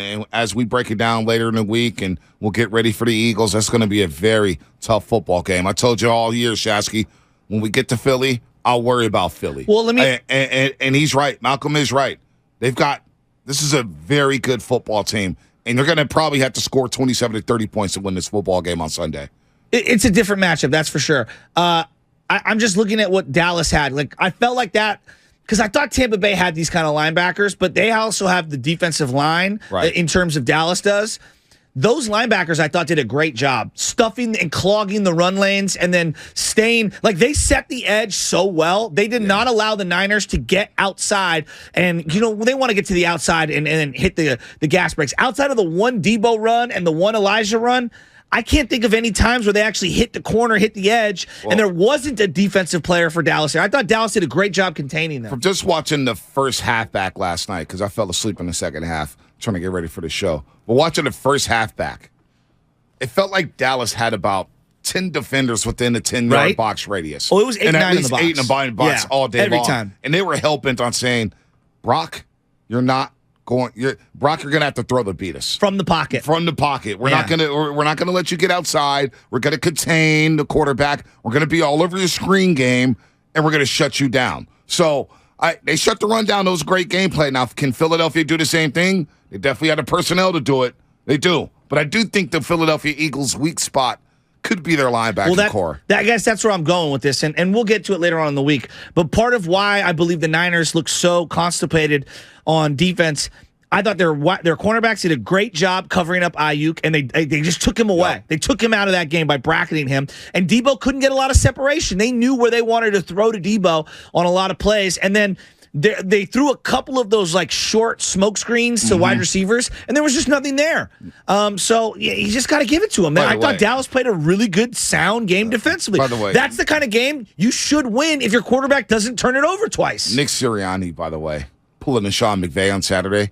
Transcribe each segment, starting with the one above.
And as we break it down later in the week and we'll get ready for the Eagles, that's going to be a very tough football game. I told you all year, Shasky, when we get to Philly, I'll worry about Philly. Well, let me and he's right. Malcolm is right. This is a very good football team, and they're going to probably have to score 27 to 30 points to win this football game on Sunday. It's a different matchup, that's for sure. I'm just looking at what Dallas had. Like, I felt like that because I thought Tampa Bay had these kind of linebackers, but they also have the defensive line in terms of Dallas does. Those linebackers, I thought, did a great job stuffing and clogging the run lanes and then staying. Like, they set the edge so well. They did not allow the Niners to get outside. And, they want to get to the outside and hit the gas brakes. Outside of the one Debo run and the one Elijah run, I can't think of any times where they actually hit the corner, hit the edge, and there wasn't a defensive player for Dallas here. I thought Dallas did a great job containing them. From just watching the first half back last night, because I fell asleep in the second half trying to get ready for the show, but watching the first half back, it felt like Dallas had about 10 defenders within the 10-yard box radius. Oh, it was 8, 9 at in the least box. 8 in the box all day every long. time. And they were hell-bent on saying, Brock, you're not going. Brock, you're going to have to throw the beat us from the pocket. From the pocket. We're not going to let you get outside. We're going to contain the quarterback. We're going to be all over your screen game, and we're going to shut you down. So they shut the run down. That was a great gameplay. Now, can Philadelphia do the same thing? They definitely had the personnel to do it. They do. But I do think the Philadelphia Eagles' weak spot could be their linebacker core. I guess that's where I'm going with this, and we'll get to it later on in the week. But part of why I believe the Niners look so constipated on defense, I thought their cornerbacks did a great job covering up Ayuk, and they just took him away. Yep. They took him out of that game by bracketing him, and Debo couldn't get a lot of separation. They knew where they wanted to throw to Debo on a lot of plays, and then they threw a couple of those like short smoke screens to wide receivers, and there was just nothing there. So you just got to give it to them. I thought Dallas played a really good, sound game defensively. By the way, that's the kind of game you should win if your quarterback doesn't turn it over twice. Nick Sirianni, by the way, pulling a Sean McVay on Saturday,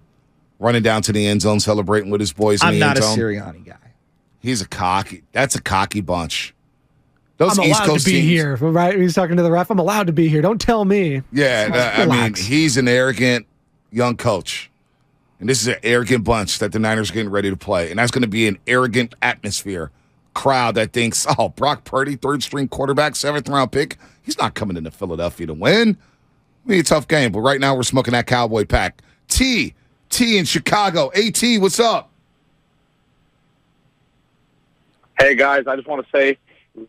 running down to the end zone, celebrating with his boys in the end zone. I'm not a Sirianni guy. That's a cocky bunch. I'm allowed to be here, right? He's talking to the ref. I'm allowed to be here. Don't tell me. Yeah, I mean, he's an arrogant young coach. And this is an arrogant bunch that the Niners are getting ready to play. And that's going to be an arrogant atmosphere. Crowd that thinks, Brock Purdy, third-string quarterback, seventh-round pick, he's not coming into Philadelphia to win. It'll be a tough game, but right now we're smoking that Cowboy pack. T in Chicago. AT, what's up? Hey, guys, I just want to say,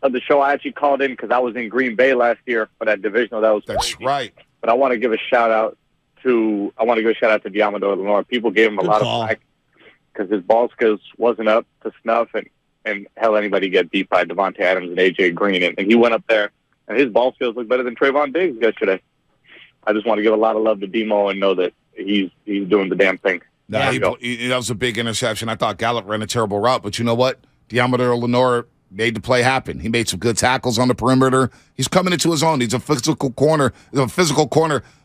the show I actually called in because I was in Green Bay last year for that divisional. That's right. But I want to give a shout out to Diamador Lenore. People gave him a lot of flack because his ball skills wasn't up to snuff, and hell, anybody get beat by Devontae Adams and AJ Green, and he went up there and his ball skills look better than Trayvon Diggs yesterday. I just want to give a lot of love to Demo and know that he's doing the damn thing. That was a big interception. I thought Gallup ran a terrible route, but you know what? Diamador Lenore made the play happen. He made some good tackles on the perimeter. He's coming into his own. He's a physical corner,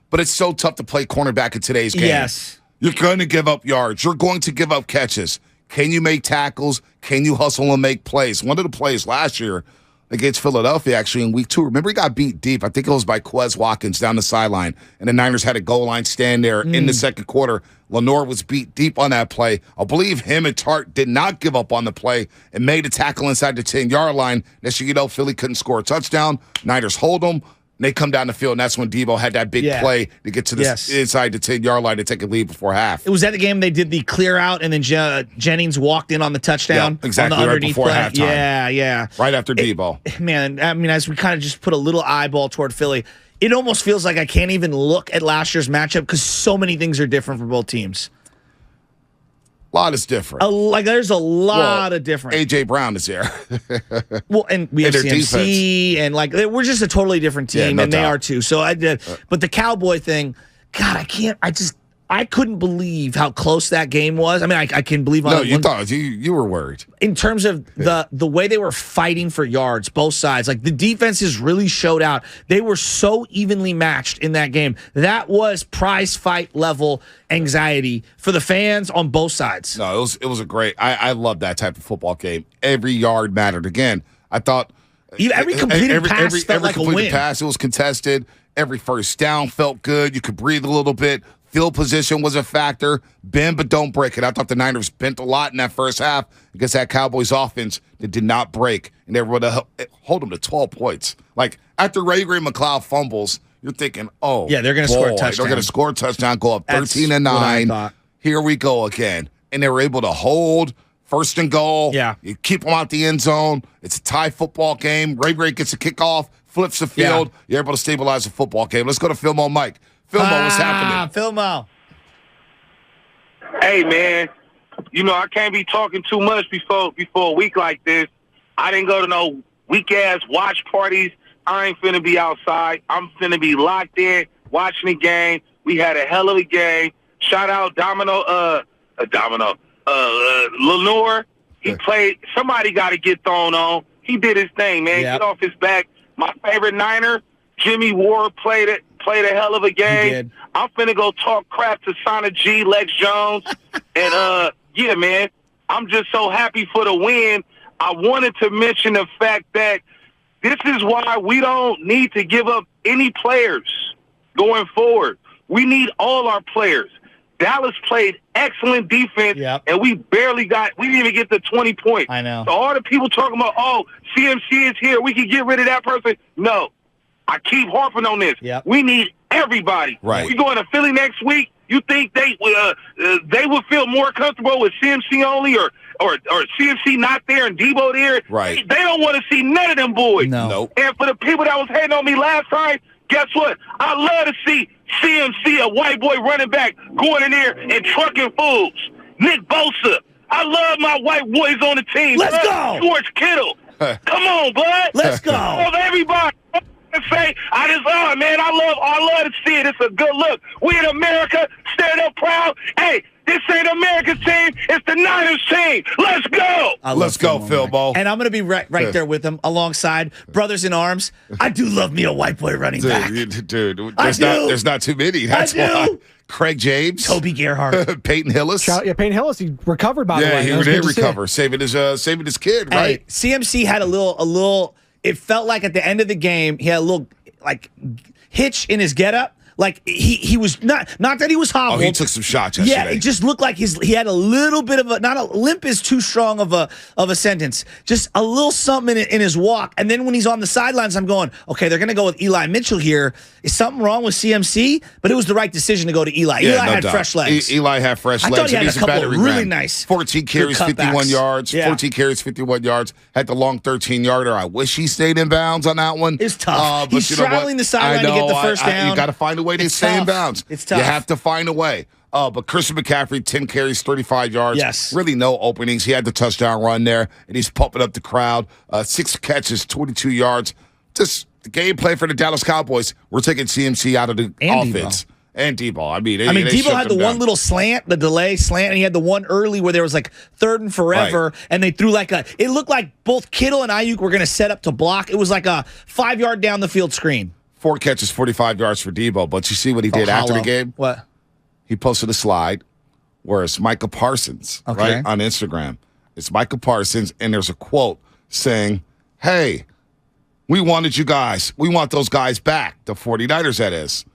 but it's so tough to play cornerback in today's game. Yes. You're going to give up yards. You're going to give up catches. Can you make tackles? Can you hustle and make plays? One of the plays last year against Philadelphia, actually, in week 2, remember he got beat deep. I think it was by Quez Watkins down the sideline, and the Niners had a goal line stand there in the second quarter. Lenore was beat deep on that play. I believe him and Tart did not give up on the play and made a tackle inside the 10-yard line. Next thing you know, Philly couldn't score a touchdown. Niners hold them. They come down the field, and that's when Debo had that big play to get to the inside the 10-yard line to take a lead before half. It was at the game they did the clear out, and then Jennings walked in on the touchdown. Yeah, exactly, on the right underneath before play. halftime. Yeah. Right after Debo. Man, I mean, as we kind of just put a little eyeball toward Philly, it almost feels like I can't even look at last year's matchup because so many things are different for both teams. A lot is different. There's a lot of different. A.J. Brown is here. Well, and we have CMC, and we're just a totally different team, and they are too. So but the Cowboy thing, God, I couldn't believe how close that game was. I mean, I can believe. No, you were worried in terms of the way they were fighting for yards, both sides. Like the defenses really showed out. They were so evenly matched in that game. That was prize fight level anxiety for the fans on both sides. No, it was a great. I love that type of football game. Every yard mattered. Again, I thought every completed pass felt like a win. Pass, it was contested. Every first down felt good. You could breathe a little bit. Field position was a factor. Bend, but don't break it. I thought the Niners bent a lot in that first half against that Cowboys offense that did not break, and they were able to hold them to 12 points. Like, after Ray McLeod fumbles, you're thinking, oh, yeah, they're going to score a touchdown. They're going to score a touchdown, go up 13-9. Here we go again. And they were able to hold first and goal. Yeah. You keep them out the end zone. It's a tie football game. Ray gets a kickoff, flips the field. Yeah. You're able to stabilize the football game. Let's go to Philmo Mike. Philmo, what's happening? Philmo. Hey, man. You know, I can't be talking too much before a week like this. I didn't go to no weak-ass watch parties. I ain't finna be outside. I'm finna be locked in, watching the game. We had a hell of a game. Shout out Lenore. He played. Somebody got to get thrown on. He did his thing, man. Yep. Get off his back. My favorite Niner, Jimmy Ward, played a hell of a game. He did. I'm finna go talk crap to Sonic G, Lex Jones, and yeah, man. I'm just so happy for the win. I wanted to mention the fact that this is why we don't need to give up any players going forward. We need all our players. Dallas played excellent defense, and we didn't even get the 20 points. I know. So all the people talking about, CMC is here, we can get rid of that person. No. I keep harping on this. Yep. We need everybody. Right. We going to Philly next week. You think they would feel more comfortable with CMC only or CMC not there and Debo there? Right. They don't want to see none of them boys. No. Nope. And for the people that was hating on me last time, guess what? I love to see CMC, a white boy running back, going in there and trucking fools. Nick Bosa. I love my white boys on the team. Let's go. George Kittle. Come on, bud. Let's go. I love everybody. I love to see it. It's a good look. We in America, stand up proud. Hey, this ain't America's team. It's the Niners team. Let's go. Let's go, Philbo. And I'm going to be right there with him alongside brothers in arms. I do love me a white boy running back. Dude, there's not too many. That's why. Craig James. Toby Gerhardt. Peyton Hillis. Peyton Hillis, he recovered, by the way. Yeah, he did recover, saving his kid, right? Hey, CMC had a little, it felt like at the end of the game, he had a little, like, hitch in his getup. Like, he was not that he was hobbled. Oh, he took some shots yesterday. Yeah, it just looked like he had a little bit of not a limp is too strong of a sentence. Just a little something in his walk. And then when he's on the sidelines, I'm going, okay, they're going to go with Eli Mitchell here. Is something wrong with CMC? But it was the right decision to go to Eli. Yeah, Eli had fresh legs. Eli had fresh legs. I thought he had a couple of really ran. nice 14 carries, 51 yards. Yeah. 14 carries, 51 yards. Had the long 13-yarder. I wish he stayed in bounds on that one. It's tough. But He's straddling the sideline to get the first down. You got to find a way to stay in bounds. It's tough. You have to find a way. But Christian McCaffrey, 10 carries, 35 yards. Yes. Really no openings. He had the touchdown run there, and he's pumping up the crowd. 6 catches, 22 yards. Just the game plan for the Dallas Cowboys. We're taking CMC out of the offense. And Debo. I mean, Debo had the one little slant, the delay slant, and he had the one early where there was like third and forever, and they threw it looked like both Kittle and Ayuk were going to set up to block. It was like a 5-yard down the field screen. 4 catches, 45 yards for Debo. But you see what he did after the game? What? He posted a slide where it's Micah Parsons, right, on Instagram. It's Micah Parsons, and there's a quote saying, hey, we wanted you guys. We want those guys back, the 49ers, that is.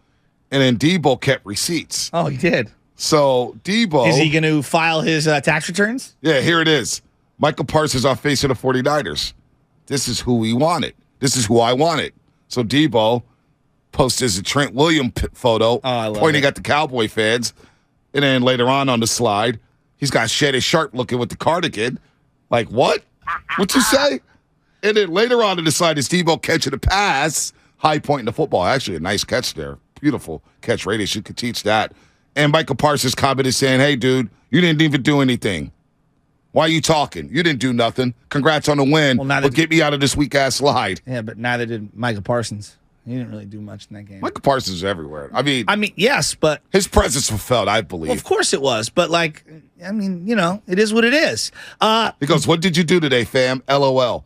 And then Debo kept receipts. Oh, he did. So Debo. Is he going to file his tax returns? Yeah, here it is. Michael Parsons on face of the 49ers. This is who we wanted. This is who I wanted. So Debo posted a Trent Williams photo pointing at the Cowboy fans. And then later on the slide, he's got Shannon Sharp looking with the cardigan. Like, what? What'd you say? And then later on the slide is Debo catching a pass, high point in the football. Actually, a nice catch there. Beautiful catch radius. You could teach that. And Michael Parsons commented saying, hey, dude, you didn't even do anything. Why are you talking? You didn't do nothing. Congrats on the win. But get me out of this weak-ass slide. Yeah, but neither did Michael Parsons. He didn't really do much in that game. Michael Parsons is everywhere. I mean, yes, but his presence was felt, I believe. Well, of course it was. But, it is what it is. He goes, what did you do today, fam? LOL.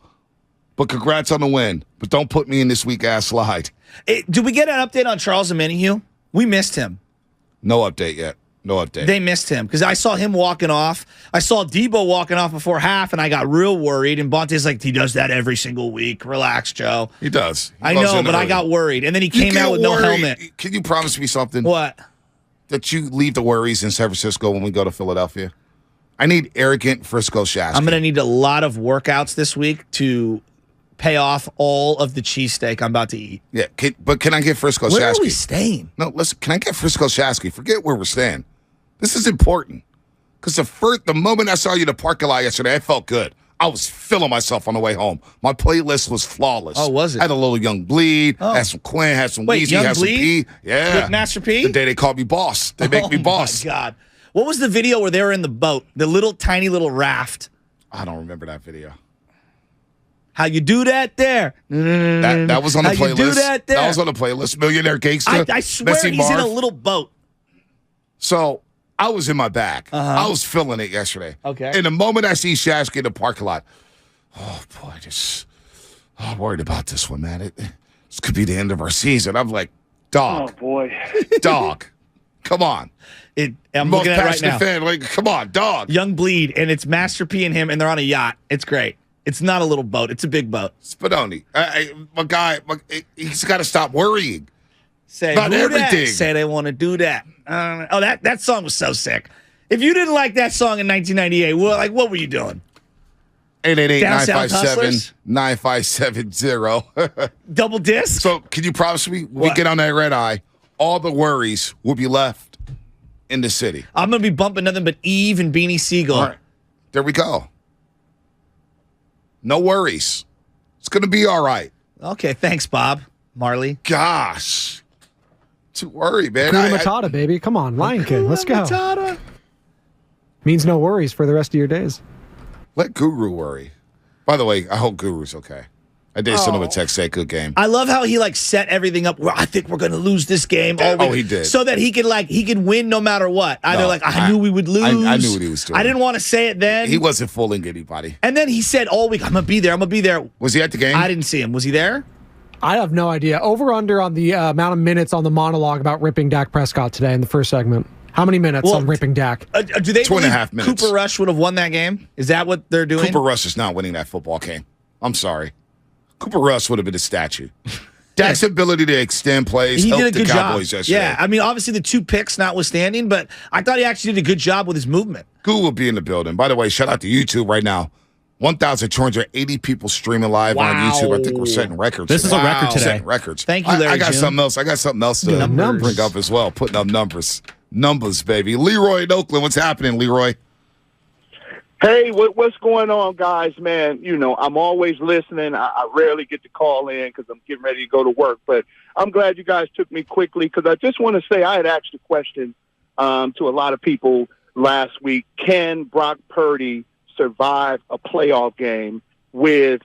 But congrats on the win. But don't put me in this weak-ass slide. Did we get an update on Charles Omenihu? We missed him. No update yet. No update. They missed him because I saw him walking off. I saw Debo walking off before half, and I got real worried. And Bonte's like, he does that every single week. Relax, Joe. He does. I know, but I got worried. And then he came out with no helmet. Can you promise me something? What? that you leave the worries in San Francisco when we go to Philadelphia? I need arrogant Frisco Shasky. I'm going to need a lot of workouts this week to pay off all of the cheesesteak I'm about to eat. Yeah, but can I get Frisco Shasky? Where are we staying? No, listen, can I get Frisco Shasky? Forget where we're staying. This is important. Because the moment I saw you in the parking lot yesterday, I felt good. I was feeling myself on the way home. My playlist was flawless. Oh, was it? Had a little Young Bleed, had some Quinn, had some Weezy, had some P. Yeah. With Master P? The day they called me boss. They make me boss. Oh, my God. What was the video where they were in the boat, the tiny little raft? I don't remember that video. How you do that there? That was on the playlist. You do that there? That was on the playlist. Millionaire Gangsta. I swear he's in a little boat. So I was in my bag. I was feeling it yesterday. Okay. And the moment I see Shasky in the parking lot, oh boy, I'm worried about this one, man. This could be the end of our season. I'm like, dog. Oh boy, dog. Come on. I'm Most looking at it right now. fan. Like, come on, dog. Young Bleed, and it's Master P and him, and they're on a yacht. It's great. It's not a little boat. It's a big boat. Spadoni, he's got to stop worrying. Say about everything. Say they want to do that. That song was so sick. If you didn't like that song in 1998, what were you doing? 888-957-9570. Double disc? So can you promise me when we get on that red eye, all the worries will be left in the city? I'm going to be bumping nothing but Eve and Beanie Siegel. All right. There we go. No worries. It's going to be all right. Okay, thanks, Bob Marley. Gosh. Too worried, man. Hakuna Matata, baby. Come on, Lion King. Let's go. Matata. Means no worries for the rest of your days. Let Guru worry. By the way, I hope Guru's okay. I did send him a text, say good game. I love how he set everything up where I think we're going to lose this game all week. Oh, he did. So that he could win no matter what. I knew we would lose. I knew what he was doing. I didn't want to say it then. He wasn't fooling anybody. And then he said all week, I'm going to be there. I'm going to be there. Was he at the game? I didn't see him. Was he there? I have no idea. Over under on the amount of minutes on the monologue about ripping Dak Prescott today in the first segment. How many minutes on ripping Dak? Do they 2.5 minutes. Cooper Rush would have won that game? Is that what they're doing? Cooper Rush is not winning that football game. I'm sorry. Cooper Rush would have been a statue. Dak's ability to extend plays he helped did a good the Cowboys job. yesterday. Yeah, I mean, obviously the 2 picks notwithstanding, but I thought he actually did a good job with his movement. Goo will be in the building. By the way, shout out to YouTube right now. 1,280 people streaming live on YouTube. I think we're setting records. This is a record today. Setting records. Thank you, Larry I got June. something else. I got something else to bring up as well. Putting up numbers. Numbers, baby. Leroy in Oakland. What's happening, Leroy? Hey, what's going on, guys? Man, I'm always listening. I rarely get to call in because I'm getting ready to go to work. But I'm glad you guys took me quickly because I just want to say I had asked a question to a lot of people last week. Can Brock Purdy survive a playoff game with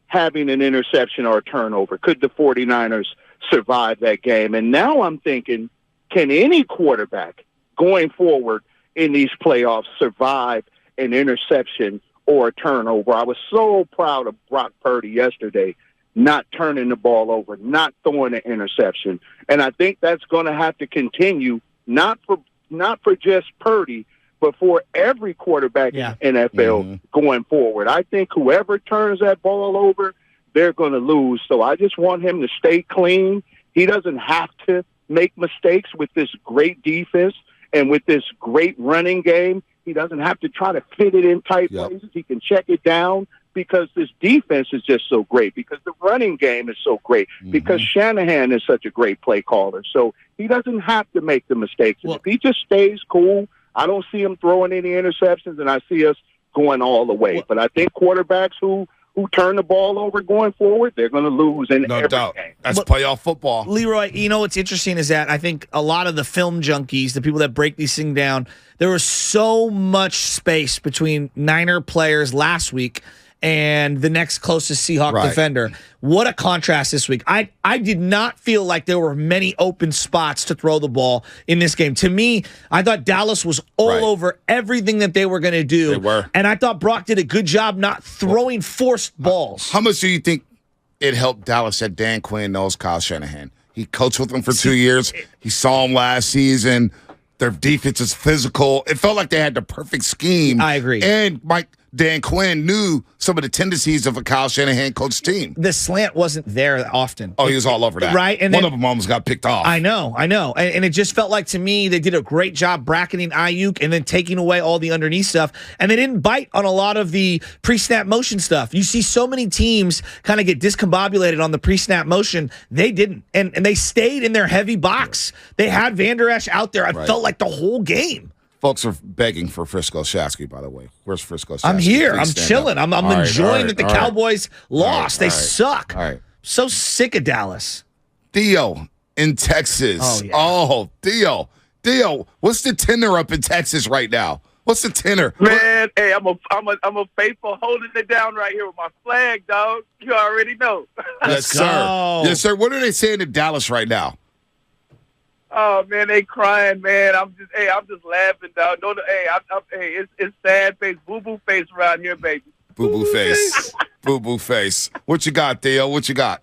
having an interception or a turnover? Could the 49ers survive that game? And now I'm thinking, can any quarterback going forward in these playoffs survive an interception or a turnover? I was so proud of Brock Purdy yesterday, not turning the ball over, not throwing an interception. And I think that's going to have to continue, not for just Purdy, but for every quarterback in the NFL going forward. I think whoever turns that ball over, they're going to lose. So I just want him to stay clean. He doesn't have to make mistakes with this great defense and with this great running game. He doesn't have to try to fit it in tight places. He can check it down because this defense is just so great, because the running game is so great, because Shanahan is such a great play caller. So he doesn't have to make the mistakes. And if he just stays cool, I don't see him throwing any interceptions, and I see us going all the way. But I think quarterbacks who turn the ball over going forward, they're going to lose in every doubt. game. That's playoff football. Leroy, what's interesting is that I think a lot of the film junkies, the people that break these things down, there was so much space between Niner players last week and the next closest Seahawk defender. What a contrast this week. I did not feel like there were many open spots to throw the ball in this game. To me, I thought Dallas was all over everything that they were going to do. They were. And I thought Brock did a good job not throwing forced balls. How much do you think it helped Dallas that Dan Quinn knows Kyle Shanahan? He coached with him for 2 years. He saw him last season. Their defense is physical. It felt like they had the perfect scheme. I agree. And Mike, Dan Quinn knew some of the tendencies of a Kyle Shanahan coach team. The slant wasn't there often. Oh, he was all over that. Right. And one of them almost got picked off. I know. And it just felt like to me they did a great job bracketing Ayuk and then taking away all the underneath stuff. And they didn't bite on a lot of the pre-snap motion stuff. You see so many teams kind of get discombobulated on the pre-snap motion. They didn't. And they stayed in their heavy box. They had Van Der Esch out there. I felt like the whole game. Folks are begging for Frisco Shasky, by the way. Where's Frisco Shasky? I'm here. I'm chilling. I'm enjoying that the Cowboys lost. They suck. All right. So sick of Dallas. Theo in Texas. Oh, yeah. Oh, Theo, what's the tenor up in Texas right now? What's the tenor? Man, hey, I'm a faithful holding it down right here with my flag, dog. You already know. Yes, sir. Go. Yes, sir. What are they saying in Dallas right now? Oh man, they crying, man. I'm just laughing, dog. No, hey, it's sad face, boo boo face around here, baby. Boo boo face, boo boo face. What you got, Theo? What you got?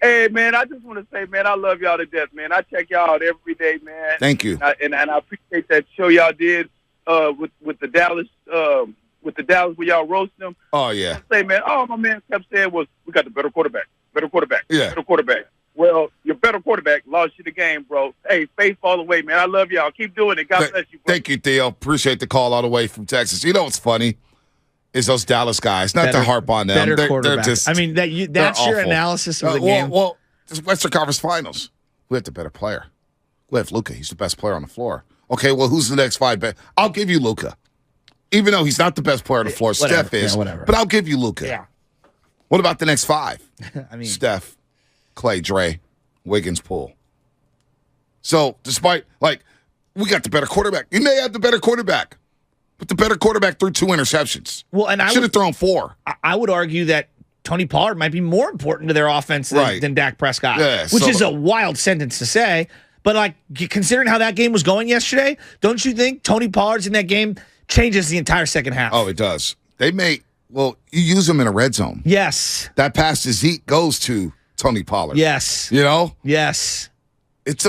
Hey man, I just want to say, man, I love y'all to death, man. I check y'all out every day, man. Thank you. And I appreciate that show y'all did with the Dallas where y'all roasting them. Oh yeah. I say, man, all my man kept saying was, we got the better quarterback, better Yeah. quarterback. Well, your better quarterback lost you the game, bro. Hey, faith all the way, man. I love y'all. Keep doing it. God bless you, bro. Thank you, Theo. Appreciate the call all the way from Texas. You know what's funny is those Dallas guys. Not to harp on them. They're just. I mean, that's your analysis of the game. Well, this is Western Conference Finals. We have the better player. We have Luka. He's the best player on the floor. Okay, well, who's the next five best? I'll give you Luka. Even though he's not the best player on the floor, Whatever. Steph is. Yeah, whatever. But I'll give you Luka. Yeah. What about the next five? I mean, Steph, Clay, Dre, Wiggins, Poole. So, despite, we got the better quarterback. You may have the better quarterback, but the better quarterback threw 2 interceptions. Well, and I should have thrown 4. I would argue that Tony Pollard might be more important to their offense than Dak Prescott, which is a wild sentence to say. But, considering how that game was going yesterday, don't you think Tony Pollard's in that game changes the entire second half? Oh, it does. You use them in a red zone. Yes. That pass to Zeke goes to Tony Pollard. Yes. You know? Yes. It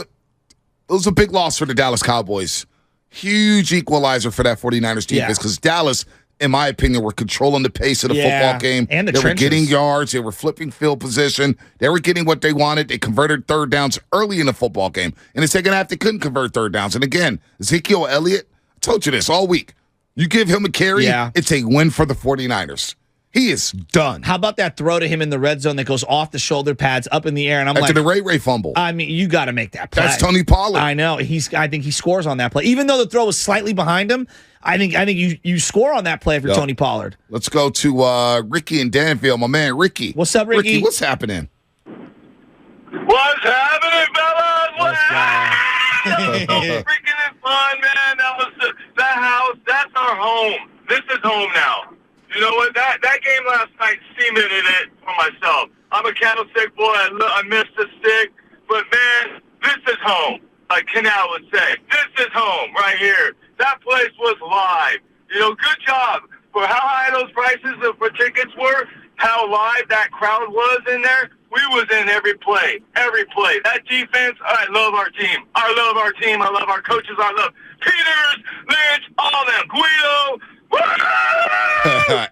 was a big loss for the Dallas Cowboys. Huge equalizer for that 49ers defense because Dallas, in my opinion, were controlling the pace of the football game. And they were getting yards. They were flipping field position. They were getting what they wanted. They converted third downs early in the football game. In the second half, they couldn't convert third downs. And again, Ezekiel Elliott, I told you this all week. You give him a carry, it's a win for the 49ers. He is done. How about that throw to him in the red zone that goes off the shoulder pads up in the air? And I'm After the Ray fumble. I mean, you got to make that play. That's Tony Pollard. I know. I think he scores on that play. Even though the throw was slightly behind him, I think you score on that play for Tony Pollard. Let's go to Ricky in Danville. My man, Ricky. What's up, Ricky? What's happening? What's happening, fellas? What's happening? So freaking fun, man. That was the house. That's our home. This is home now. You know what? That game last night cemented it for myself. I'm a candlestick boy. I missed the stick. But, man, this is home. Like Canal would say. This is home right here. That place was live. You know, good job for how high those prices for tickets were, how live that crowd was in there. We was in every play. Every play. That defense, I love our team. I love our team. I love our coaches. I love Peters, Lynch, all them. Guido.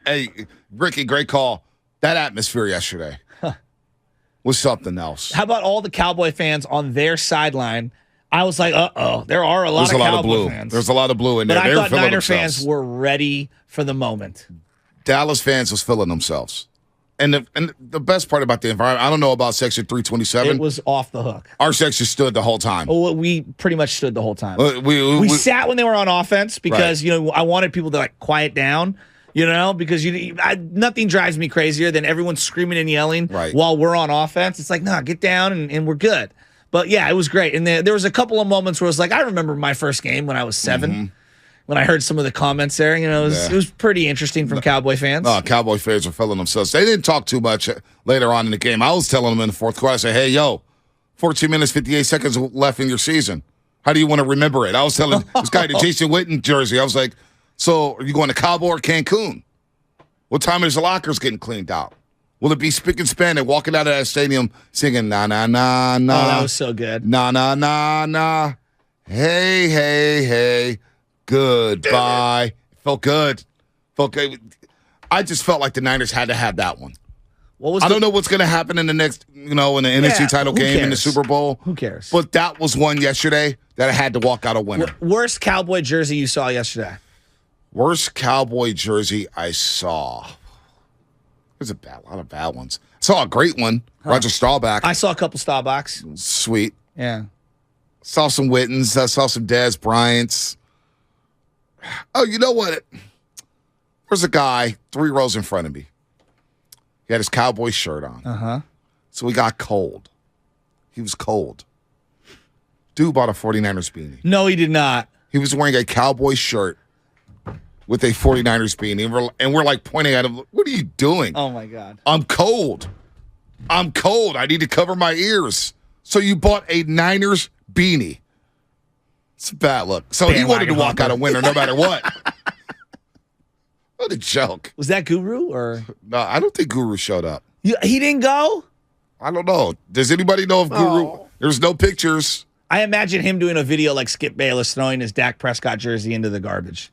Hey, Ricky, great call. That atmosphere yesterday was something else. How about all the Cowboy fans on their sideline? I was like, there are a lot of Cowboy fans. There's a lot of blue in there. But I thought Niner fans were ready for the moment. Dallas fans was feeling themselves. And the best part about the environment, I don't know about Section 327. It was off the hook. Our section stood the whole time. Well, we pretty much stood the whole time. We sat when they were on offense because, I wanted people to, quiet down, because nothing drives me crazier than everyone screaming and yelling while we're on offense. It's like, nah, get down and we're good. But, yeah, it was great. And there was a couple of moments where it was like, I remember my first game when I was 7. Mm-hmm. When I heard some of the comments there, it was pretty interesting from Cowboy fans. No, Cowboy fans were feeling themselves. They didn't talk too much later on in the game. I was telling them in the fourth quarter, I said, hey, 14 minutes, 58 seconds left in your season. How do you want to remember it? I was telling this guy the Jason Witten jersey. I was like, so are you going to Cabo or Cancun? What time is the lockers getting cleaned out? Will it be spick and span and walking out of that stadium singing, na, na, na, na. Oh, that was so good. Na, na, na, na. Hey, hey, hey. Goodbye. It felt good. Okay, I just felt like the Niners had to have that one. What was I don't know what's going to happen in the next, in the NFC title game in the Super Bowl. Who cares? But that was one yesterday that I had to walk out a winner. Worst Cowboy jersey you saw yesterday? Worst Cowboy jersey I saw. There's a lot of bad ones. I saw a great one, Roger Staubach. I saw a couple Starbucks. Sweet. Yeah. Saw some Wittens. I saw some Dez Bryants. Oh, you know what? There's a guy 3 rows in front of me. He had his Cowboy shirt on. Uh-huh. So he got cold. He was cold. Dude bought a 49ers beanie. No, he did not. He was wearing a Cowboy shirt with a 49ers beanie. And we're like pointing at him, what are you doing? Oh, my God. I'm cold. I'm cold. I need to cover my ears. So you bought a Niners beanie. It's a bad look. So he wanted to walk out a winner no matter what. What a joke. Was that Guru or? No, I don't think Guru showed up. He didn't go? I don't know. Does anybody know if Guru? There's no pictures. I imagine him doing a video like Skip Bayless throwing his Dak Prescott jersey into the garbage.